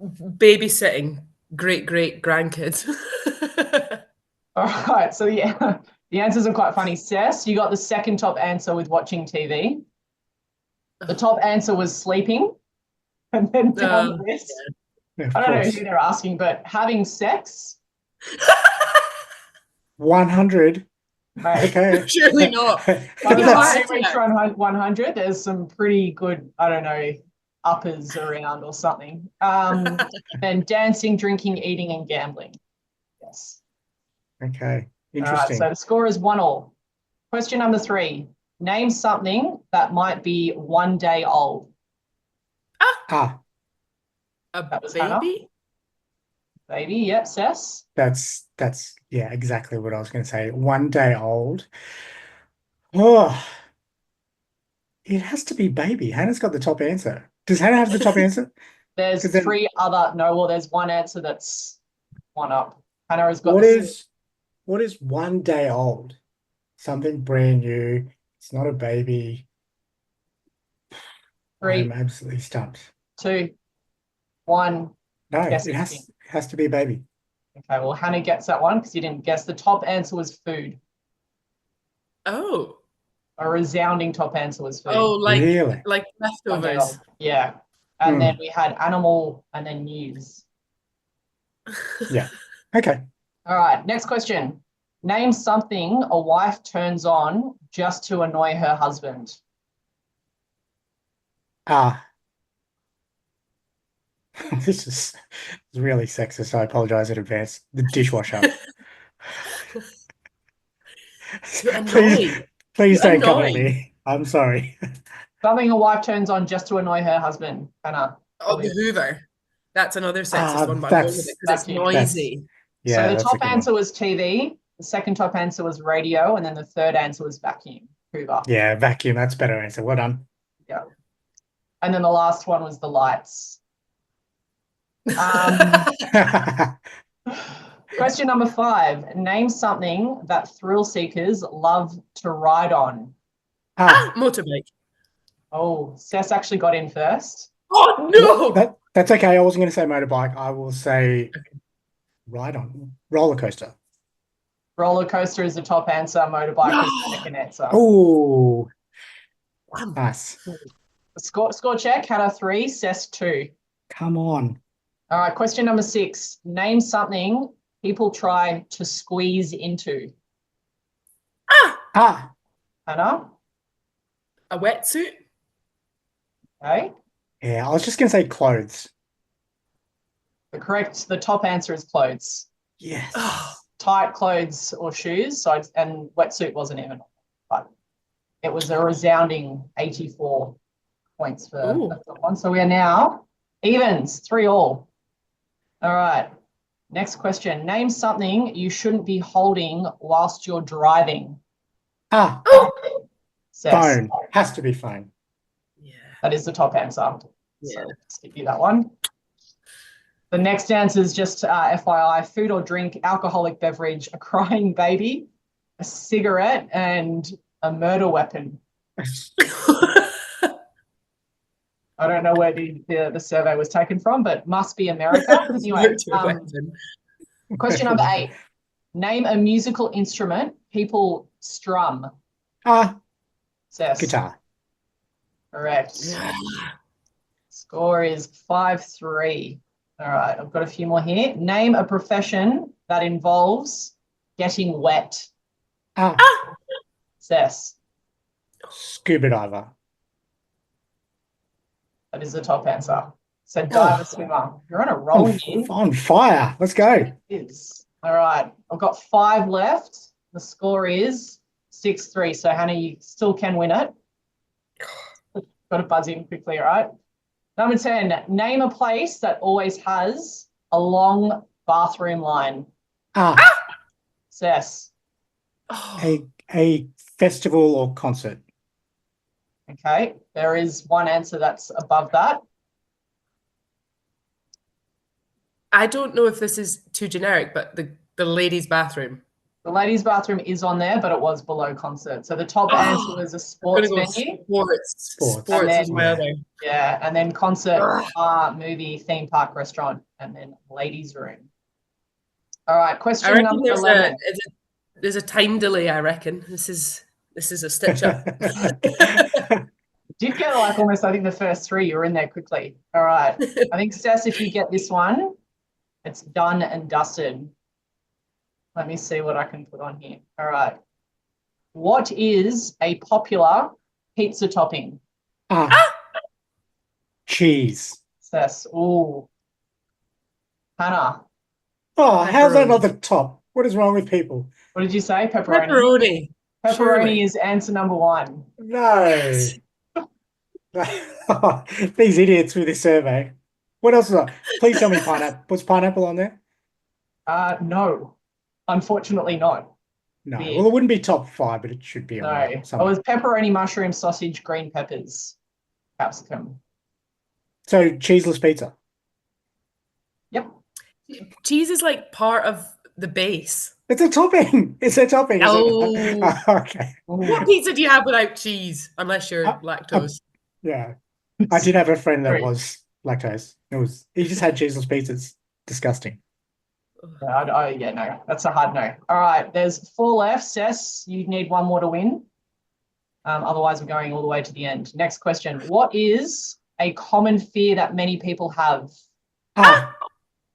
babysitting great grandkids. All right, so yeah, the answers are quite funny. Cess, you got the second top answer with watching TV. The top answer was sleeping. And then down the list, Of I don't know course. who they're asking, but having sex? 100. Mate, Okay. Surely not. by the Yeah, time right. we reach 100, there's some pretty good, I don't know, uppers around or something. Then dancing, drinking, eating, and gambling. Yes. Okay. All right, Interesting. so the score is 1-1. Question number 3. Name something that might be 1 day old. Ah, A That was Hannah. baby? Baby, yep, Cess. that's yeah, exactly what I was going to say. 1 day old. Oh, it has to be baby. Hannah's got the top answer. Does Hannah have the top answer? There's 'Cause then- 3 other, no, well, there's one answer that's one up. Hannah has got What the is 1 day old? Something brand new. It's not a baby. I'm 3, absolutely stumped. 2, 1. No, Yes, it it's has to be a baby. Okay, well, Hannah gets that one because you didn't guess. The top answer was food. Oh. A resounding top answer was food. Oh, Really? like 1 day leftovers. old. Yeah. And Hmm. then we had animal and then news. Yeah. Okay. All right, next question. Name something a wife turns on just to annoy her husband. Ah, this is really sexist. I apologize in advance. The dishwasher. To annoy. Please To don't come at annoy. me. I'm sorry. Something a wife turns on just to annoy her husband. Hannah. Oh, the Hoover. That's another sexist one, but I'm going with it because it's that's- noisy. Yeah, So the that's a top good answer one. was TV. The second top answer was radio. And then the third answer was vacuum. Hoover. Yeah, vacuum. That's a better answer. Well done. Yeah. And then the last one was the lights. Question number 5. Name something that thrill seekers love to ride on. Motorbike. Oh, Cess actually got in first. Oh, no. That's okay. I wasn't going to say motorbike. I will say ride on roller coaster. Roller coaster is the top answer. Motorbike is the second answer. Oh, nice. Score check. Hannah 3, Cess 2. Come on. All right, question number 6. Name something people try to squeeze into. Ah, Hannah? A wetsuit? Okay. yeah. I was just going to say clothes. The top answer is clothes. Yes. Tight clothes or shoes. And wetsuit wasn't even, but it was a resounding 84 points for that one. So we are now evens, 3-all. All right. Next question. Name something you shouldn't be holding whilst you're driving. Cess. Phone. Has to be phone. Yeah. That is the top answer. Yeah. So skip you that one. The next answer is just FYI, food or drink, alcoholic beverage, a crying baby, a cigarette, and a murder weapon. I don't know where the survey was taken from, but must be America. Anyway, question number 8. Name a musical instrument people strum. Cess. Guitar. Correct. Score is 5-3. All right, I've got a few more here. Name a profession that involves getting wet. Cess. Scuba diver. That is the top answer. So diver swimmer. You're on a roll here. On fire. Let's go. It is. All right, I've got 5 left. The score is 6-3. So Hannah, you still can win it. Got to buzz in quickly, all right? Number 10, name a place that always has a long bathroom line. Cess. A festival or concert. Okay, there is one answer that's above that. I don't know if this is too generic, but the ladies' bathroom. The ladies' bathroom is on there, but it was below concert. So the top answer was a sports venue. Sports is my other. Yeah, and then concert, bar, movie, theme park, restaurant, and then ladies' room. All right, question number 11. There's a time delay, I reckon. This is a stitch up. Did get get like almost, I think the first three, you're in there quickly. All right. I think, Cess, if you get this one, it's done and dusted. Let me see what I can put on here. All right. What is a popular pizza topping? Cheese. Cess. Ooh. Hannah, Oh, how's that not Pepperoni. the top? What is wrong with people? what did you say? Pepperoni. Pepperoni. Pepperoni Surely. is answer number one. No. These idiots with this survey. What else is on? Please tell me pineapple. Was pineapple on there? No, unfortunately not. No. Weird. Well, it wouldn't be top 5, but it should be No, on there it somewhere. was pepperoni, mushroom, sausage, green peppers, capsicum. So cheeseless pizza. Yep. Cheese is like part of the base. It's a topping. It's a topping. Is it? No. Okay. What pizza do you have without cheese? Unless you're lactose. Yeah. I did have a friend that Great. was lactose. He just had cheeseless pizza. It's disgusting. Yeah, no, that's a hard no. All right, there's 4 left. Cess, you need 1 more to win. Otherwise, we're going all the way to the end. Next question. What is a common fear that many people have?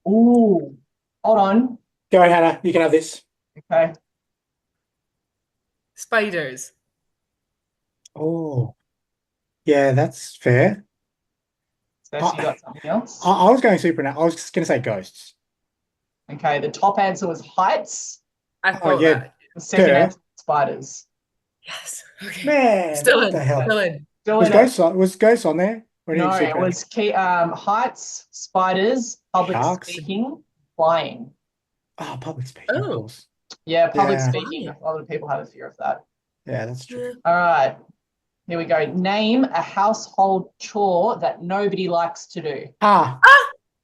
Ooh, hold on. Go, Hannah. You can have this. Okay. Spiders. Oh, yeah, that's fair. Cess, you got something else? I was going supernatural. I was just going to say ghosts. Okay, the top answer was heights. I thought yeah. that. The second Fair. answer was spiders. Yes. Okay. Man, Still what in. the hell? Still in. Still Was in it. ghosts on there? Or No, anything it supernatural? was heights, spiders, public Sharks? speaking, flying. Oh, public speaking, of Oh. course. Yeah, public Yeah. speaking. A lot of people have a fear of that. Yeah, that's true. All right, here we go. Name a household chore that nobody likes to do.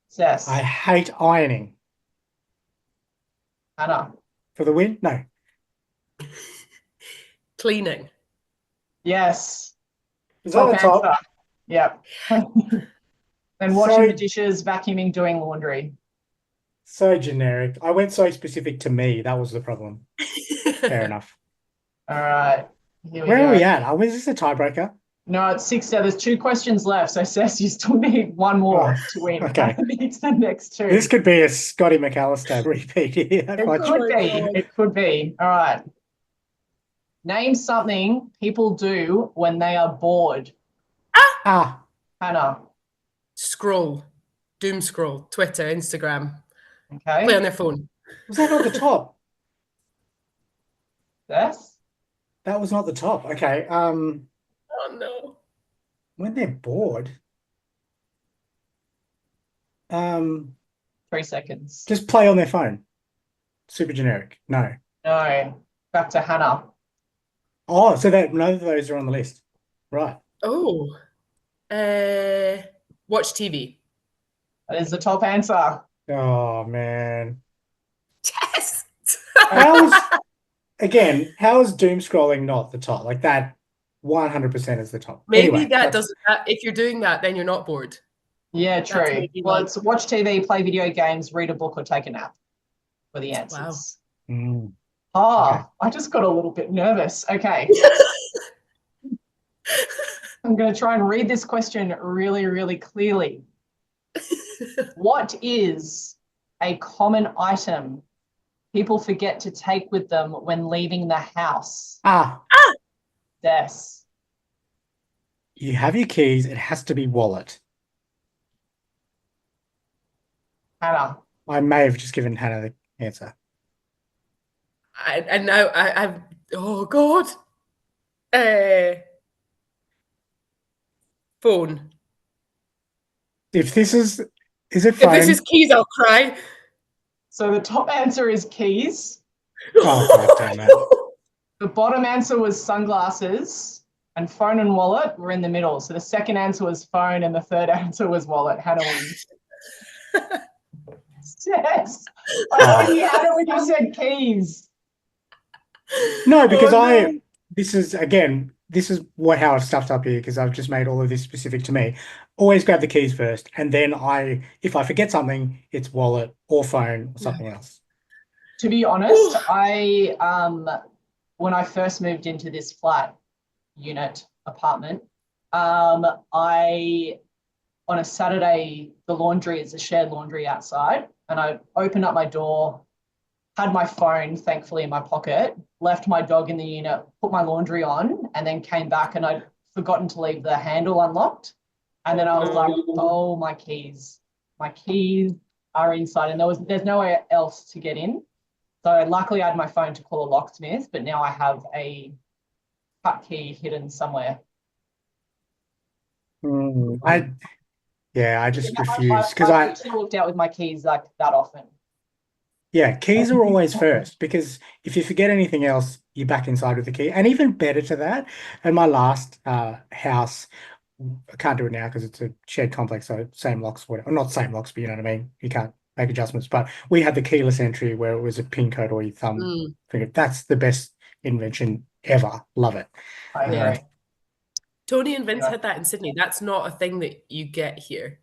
Cess. I hate ironing. Hannah. For the win? No. Cleaning. Yes. Is that the top? answer. Yep. Then washing So- the dishes, vacuuming, doing laundry. So generic. I went so specific to me. That was the problem. Fair enough. All right, here we Where go. are we at? Is this a tiebreaker? No, it's 6. There's 2 questions left. So, Cess, you still need 1 more Oh, to win. okay. It's the next 2. This could be a Scotty McAllister repeat here. It Like, could my be. God. It could be. All right. Name something people do when they are bored. Hannah. Scroll. Doom scroll. Twitter, Instagram. Okay. Play on their phone. was that not the top? Cess? That was not the top. Okay. Oh no. When they're bored, 3 seconds. just play on their phone. Super generic. No. No. Back to Hannah. Oh, so that none of those are on the list. Right. Oh. Watch TV. That is the top answer. Oh man. Yes. How is doom scrolling not the top? Like that 100% is the top. Maybe Anyway, that doesn't. If you're doing that, then you're not bored. Yeah, That's true. maybe Well, like- it's watch TV, play video games, read a book, or take a nap for the answers. Mm. Oh, Okay. I just got a little bit nervous. Okay. I'm going to try and read this question really, really clearly. What is a common item people forget to take with them when leaving the house? Yes. You have your keys. It has to be wallet. Hannah. I may have just given Hannah the answer. And now I've. Oh God. Phone. If this is it If phone? this is keys, I'll cry. So the top answer is keys. Oh, God damn it. The bottom answer was sunglasses, and phone and wallet were in the middle. So the second answer was phone, and the third answer was wallet. Hannah wins. Yes. I thought you had it when you said keys. No, because Oh, no. this is how I've stuffed up here because I've just made all of this specific to me. Always grab the keys first, and then if I forget something, it's wallet or phone or something else. To be honest, when I first moved into this flat unit apartment, I on a Saturday, the laundry is a shared laundry outside, and I opened up my door, had my phone thankfully in my pocket, left my dog in the unit, put my laundry on, and then came back and I'd forgotten to leave the handle unlocked. And then I was like, oh, my keys are inside, and there's nowhere else to get in. So luckily I had my phone to call a locksmith, but now I have a cut key hidden somewhere. I just refuse because I've actually walked out with my keys like that often. keys are always first, because if you forget anything else, you're back inside with the key. And even better to that, in my last house, I can't do it now because it's a shared complex, so same locks, whatever. Not same locks, but you know what I mean. You can't make adjustments. But we had the keyless entry where it was a pin code or your thumb finger. That's the best invention ever. Love it. I agree. Yeah. Tony and Vince had that in Sydney. That's not a thing that you get here at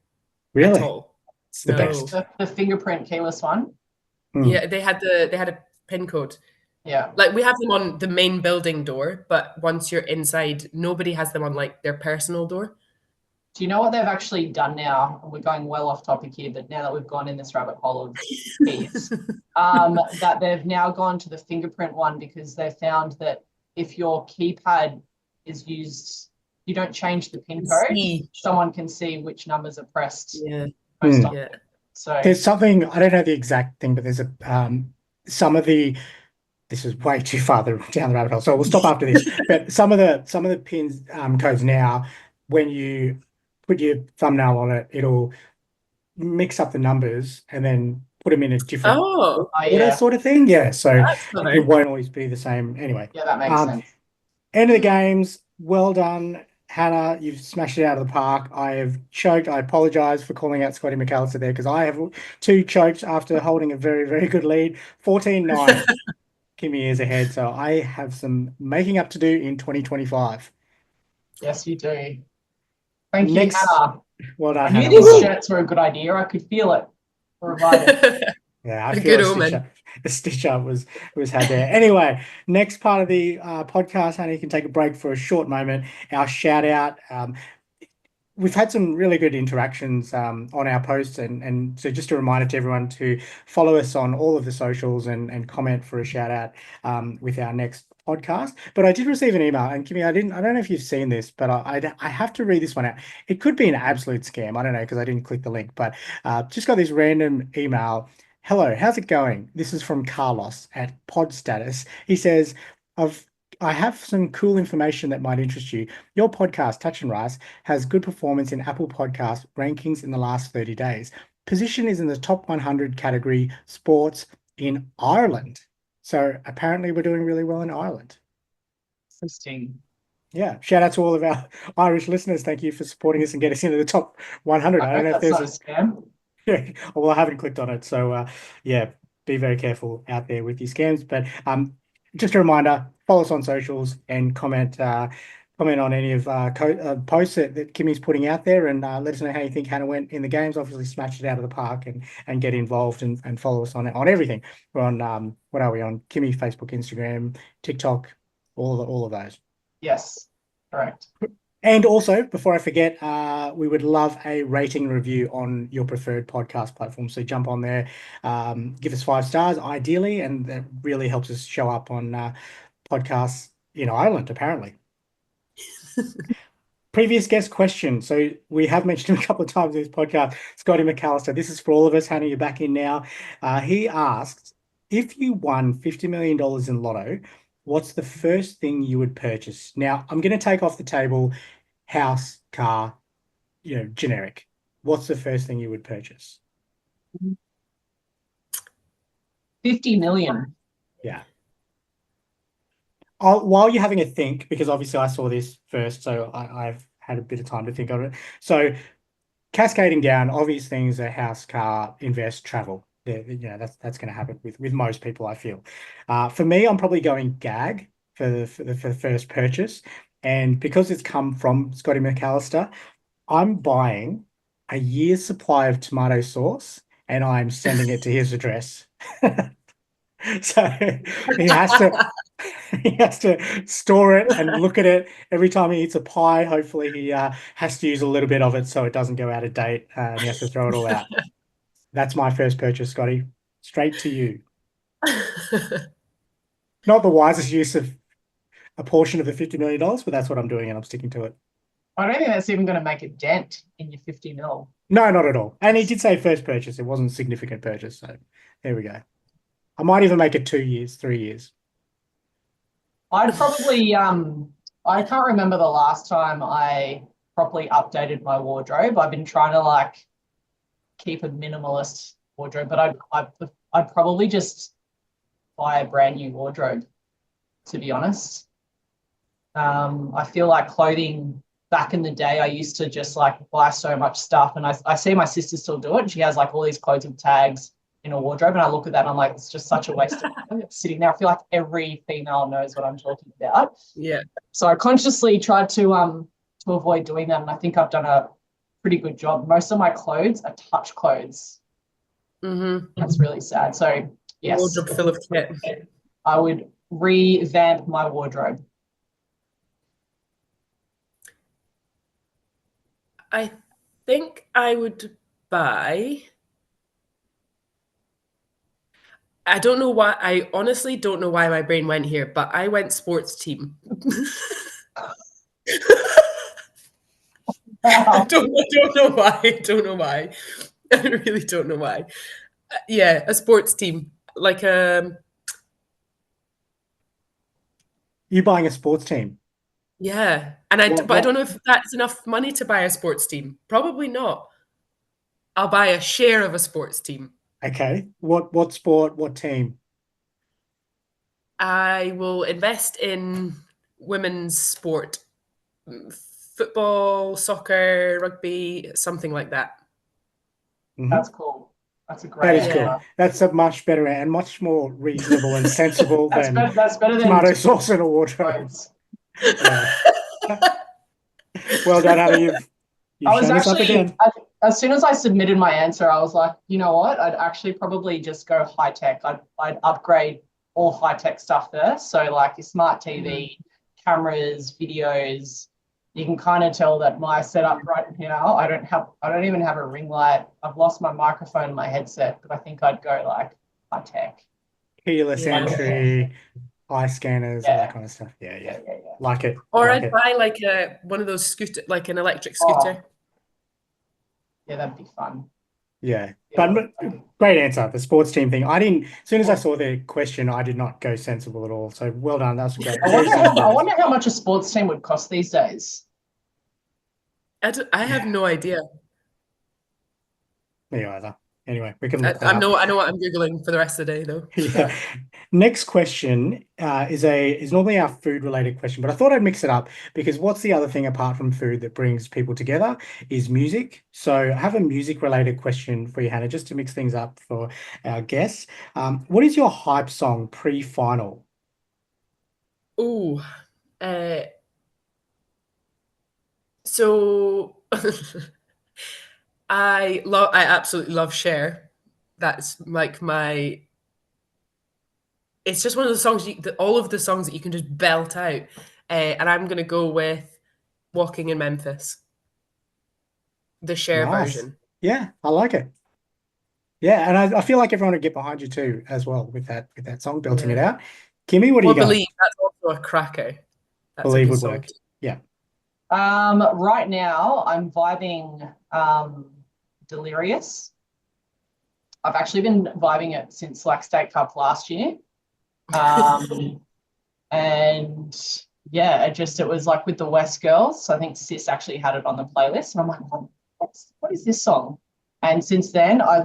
Really? all. It's the best. The fingerprint keyless one. Yeah, they had a pin code. Yeah. Like we have them on the main building door, but once you're inside, nobody has them on like their personal door. Do you know what they've actually done now? We're going well off topic here, but now that we've gone in this rabbit hole of keys, that they've now gone to the fingerprint one because they found that if your keypad is used, you don't change the pin code, someone can see which numbers are pressed. Yeah. So there's something, I don't know the exact thing, but there's some of the, this is way too far down the rabbit hole, so we'll stop after this. But some of the pins codes now, when you put your thumbnail on it, it'll mix up the numbers and then put them in a different order sort of thing. Yeah, so it won't always be the same. Anyway, yeah, that makes sense. End of the games. Well done, Hannah. You've smashed it out of the park. I have choked. I apologize for calling out Scotty McAllister there because I have two choked after holding a very, very good lead. 14-9. Kimmy is ahead. So I have some making up to do in 2025. Yes, you do. Thank you, Hannah. Well done, I Hannah. knew these shirts were a good idea. I could feel it. Yeah, I feel the stitch up was had there. Anyway, next part of the podcast, Hannah, you can take a break for a short moment. Our shout out. We've had some really good interactions on our posts, and so just a reminder to everyone to follow us on all of the socials and comment for a shout out with our next podcast. But I did receive an email, and Kimmy, I don't know if you've seen this, but I have to read this one out. It could be an absolute scam. I don't know because I didn't click the link, but just got this random email. Hello, how's it going? This is from Carlos at Pod Status. He says, I have some cool information that might interest you. Your podcast, Touch and Rice, has good performance in Apple Podcast rankings in the last 30 days. Position is in the top 100 category sports in Ireland. So apparently we're doing really well in Ireland. Interesting. Yeah, shout out to all of our Irish listeners. Thank you for supporting us and get us into the top 100. I don't know if there's a scam. Yeah, well, I haven't clicked on it. So yeah, be very careful out there with these scams. But just a reminder, follow us on socials and comment on any of posts that Kimmy's putting out there, and let us know how you think Hannah went in the games. Obviously, smash it out of the park and get involved and follow us on everything. We're on what are we on? Kimmy, Facebook, Instagram, TikTok, all of those. Yes, correct. And also, before I forget, we would love a rating review on your preferred podcast platform. So jump on there, give us 5 stars, ideally, and that really helps us show up on podcasts in Ireland, apparently. Previous guest question. So we have mentioned him a couple of times in this podcast, Scotty McAllister. This is for all of us. Hannah, you're back in now. He asked, if you won $50 million in lotto, what's the first thing you would purchase? Now, I'm going to take off the table house, car, generic. What's the first thing you would purchase? 50 million. Yeah. While you're having a think, because obviously I saw this first, so I've had a bit of time to think of it. So cascading down, obvious things are house, car, invest, travel. That's going to happen with most people, I feel. For me, I'm probably going gag for the first purchase. And because it's come from Scotty McAllister, I'm buying a year's supply of tomato sauce and I'm sending it to his address. So he has to he has to store it and look at it every time he eats a pie. Hopefully he has to use a little bit of it so it doesn't go out of date, and he has to throw it all out. That's my first purchase, Scotty. Straight to you. Not the wisest use of a portion of the $50 million, but that's what I'm doing and I'm sticking to it. I don't think that's even going to make a dent in your 50 mil. No, not at all. And he did say first purchase. It wasn't a significant purchase. So there we go. I might even make it 2 years, 3 years. I'd probably, I can't remember the last time I properly updated my wardrobe. I've been trying to like keep a minimalist wardrobe, but I'd probably just buy a brand new wardrobe, to be honest. I feel like clothing back in the day, I used to just like buy so much stuff, and I see my sister still do it. And she has like all these clothes with tags in a wardrobe, and I look at that and I'm like, it's just such a waste of time. It's sitting there. I feel like every female knows what I'm talking about. Yeah. So I consciously tried to avoid doing that, and I think I've done a pretty good job. Most of my clothes are touch clothes. Mm-hmm. That's really sad. So yes, Wardrobe full of kit. I would revamp my wardrobe. I think I would buy. I don't know why. I honestly don't know why my brain went here, but I went sports team. I don't know why. I don't know why. I really don't know why. Yeah, a sports team. Like You buying a sports team? yeah. And I don't know if that's enough money to buy a sports team. Probably not. I'll buy a share of a sports team. Okay. What sport? What team? I will invest in women's sport. Football, soccer, rugby, something like that. Mhm. That's cool. That's a That great is Yeah. cool. That's a much better and much more reasonable and sensible That's than better than tomato sauce in a wardrobe. clothes. Yeah. Well done, Hannah. You've I was shown us up actually, again. as soon as I submitted my answer, I was like, you know what? I'd actually probably just go high tech. I'd upgrade all high tech stuff first. So like your smart TV, cameras, videos. You can kind of tell that my setup right now, I don't even have a ring light. I've lost my microphone and my headset, but I think I'd go like high tech. Keyless Yeah. entry, eye scanners, all that kind of stuff. Yeah. Yeah. Like it. Or like I'd it. buy like one of those scooter, like an electric Oh. scooter. Yeah, that'd be fun. Yeah. Yeah. But great answer. The sports team thing. I didn't, as soon as I saw the question, I did not go sensible at all. So well done. That's great. I Very sensible. wonder how much a sports team would cost these days. I have no idea. Me either. Anyway, we can look that I up. know what I'm Googling for the rest of the day though. Yeah. Next question is normally our food related question, but I thought I'd mix it up because what's the other thing apart from food that brings people together is music. So I have a music related question for you, Hannah, just to mix things up for our guests. What is your hype song pre-final? Ooh. So I absolutely love Cher. That's like it's just one of the songs all of the songs that you can just belt out. And I'm gonna go with Walking in Memphis. The Cher Nice. version. Yeah, I like it. Yeah, and I feel like everyone would get behind you too as well with that song, belting it out. Kimmy, what do Well, you got? Believe, that's also a cracker. That's Believe a good would song work. too. Yeah. Right now I'm vibing Delirious. I've actually been vibing it since like State Cup last year. And yeah, it was like with the West Girls. I think Cess actually had it on the playlist, and I'm like, what is this song? And since then, I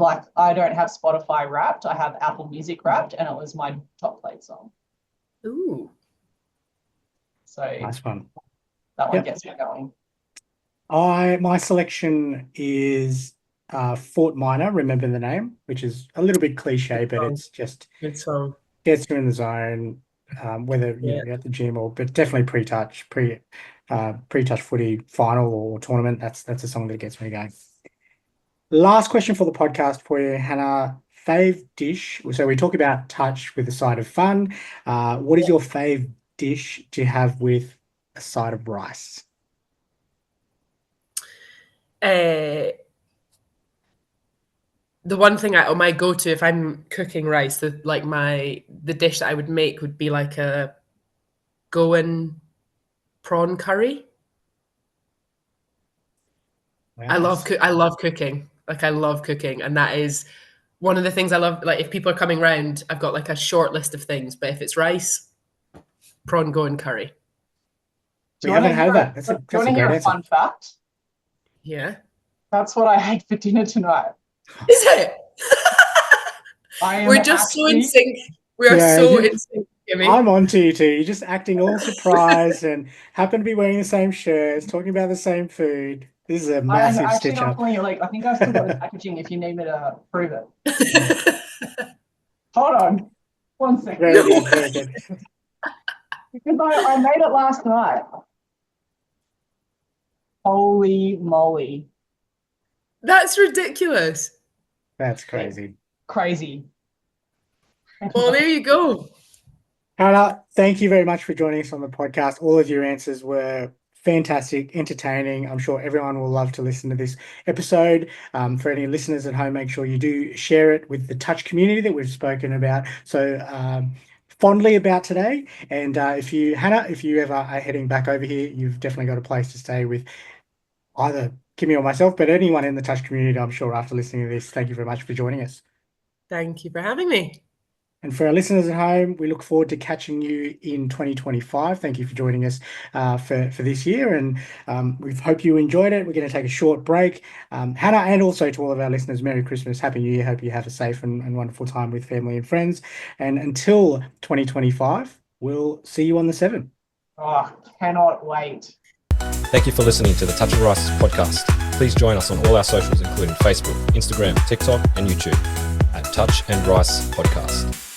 don't have Spotify Wrapped. I have Apple Music Wrapped, and it was my top played song. Ooh. So Nice one. that one Yep. gets me going. My selection is Fort Minor, Remember the Name, which is a little bit cliche, but it's just Good song. gets you in the zone, whether you're at the gym but definitely pre-touch footy final or tournament. That's a song that gets me going. Last question for the podcast for you, Hannah. fave dish. So we talk about touch with a side of fun. What is your fave dish to have with a side of rice? The one thing my go-to if I'm cooking rice, the dish that I would make would be like a Goan prawn curry. I love cooking. Like I love cooking, and that is one of the things I love. Like if people are coming round, I've got like a short list of things. But if it's rice, prawn Goan curry. We haven't had that. That's Do a you want to great hear a answer. fun fact? Yeah. That's what I had for dinner tonight. Is it? We're just so in actually- sync. We are Yeah, so you- in sync, Kimmy. I'm on to you too. You're just acting all surprised and happen to be wearing the same shirts, talking about the same food. This is a I'm massive actually stitch not up. pulling it. Like I think I've still got the packaging if you need me to prove it. Hold on. 1 second. Very good, very good. Because I made it last night. Holy moly. That's ridiculous. That's crazy. Crazy. Well, there you go. Hannah, thank you very much for joining us on the podcast. All of your answers were fantastic, entertaining. I'm sure everyone will love to listen to this episode. For any listeners at home, make sure you do share it with the touch community that we've spoken about so fondly about today. And if you ever are heading back over here, you've definitely got a place to stay with either Kimmy or myself, but anyone in the touch community, I'm sure, after listening to this. Thank you very much for joining us. Thank you for having me. And for our listeners at home, we look forward to catching you in 2025. Thank you for joining us for this year. And we hope you enjoyed it. We're going to take a short break. Hannah, and also to all of our listeners, Merry Christmas, Happy New Year. Hope you have a safe and wonderful time with family and friends. And until 2025, we'll see you on the 7. Oh, cannot wait. Thank you for listening to the Touch of Rice podcast. Please join us on all our socials, including Facebook, Instagram, TikTok, and YouTube at Touch and Rice Podcast.